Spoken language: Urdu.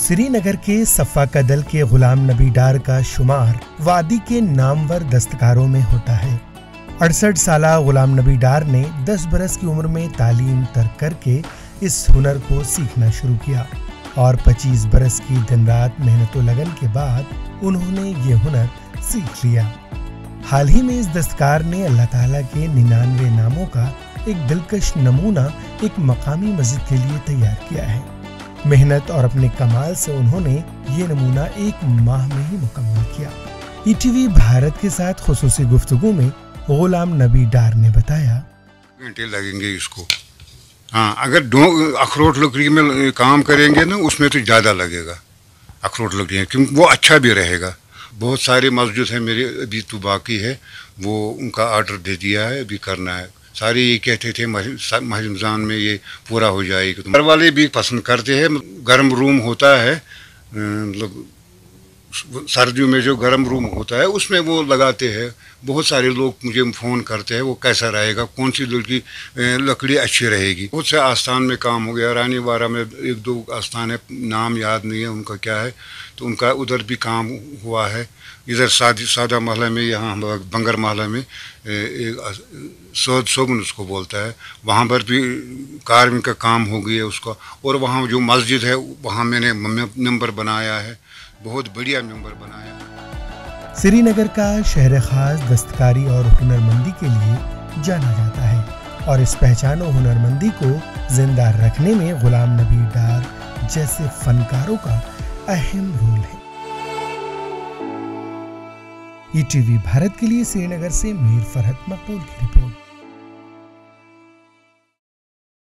سری نگر کے صفا کدل کے غلام نبی ڈار کا شمار وادی کے نامور دستکاروں میں ہوتا ہے۔ 68 سالہ غلام نبی ڈار نے 10 برس کی عمر میں تعلیم ترک کر کے اس ہنر کو سیکھنا شروع کیا اور 25 برس کی دن رات محنت و لگن کے بعد انہوں نے یہ ہنر سیکھ لیا۔ حال ہی میں اس دستکار نے اللہ تعالیٰ کے 99 ناموں کا ایک دلکش نمونہ ایک مقامی مسجد کے لیے تیار کیا ہے۔ محنت اور اپنے کمال سے انہوں نے یہ نمونہ 1 ماہ میں ہی مکمل کیا۔ ای ٹی وی بھارت کے ساتھ خصوصی گفتگو میں غلام نبی ڈار نے بتایا، گھنٹے لگیں گے اس کو۔ ہاں، اگر اخروٹ لکڑی میں کام کریں گے نا، اس میں تو زیادہ لگے گا اخروٹ لکڑی، کیونکہ وہ اچھا بھی رہے گا۔ بہت سارے مسجد ہیں میرے ابھی تو باقی ہے، وہ ان کا آرڈر دے دیا ہے، ابھی کرنا ہے۔ سارے یہ کہتے تھے ماہ رمضان میں یہ پورا ہو جائے گا۔ گھر والے بھی پسند کرتے ہیں۔ گرم روم ہوتا ہے، مطلب سردیوں میں جو گرم روم ہوتا ہے اس میں وہ لگاتے ہیں۔ بہت سارے لوگ مجھے فون کرتے ہیں وہ کیسا رہے گا، کون سی لکڑی اچھی رہے گی۔ بہت سے آستان میں کام ہو گیا، رانی وارہ میں 1-2 آستان ہے، نام یاد نہیں ہے ان کا کیا ہے، تو ان کا ادھر بھی کام ہوا ہے۔ ادھر سادہ محلہ میں، یہاں بنگر محلہ میں سوبن اس کو بولتا ہے، وہاں پر بھی کارویں کا کام ہو گیا اس کا۔ اور وہاں جو مسجد ہے وہاں میں نے ممبر بنایا ہے، بہت بڑھیا ممبر بنایا ہے۔ سری نگر کا شہر خاص دستکاری اور ہنرمندی کے لیے جانا جاتا ہے اور اس پہچان و ہنرمندی کو زندہ رکھنے میں غلام نبی ڈار جیسے فنکاروں کا اہم رول ہے۔ ای ٹی وی بھارت کے لیے سری نگر سے میر فرحت مقبول کی رپورٹ۔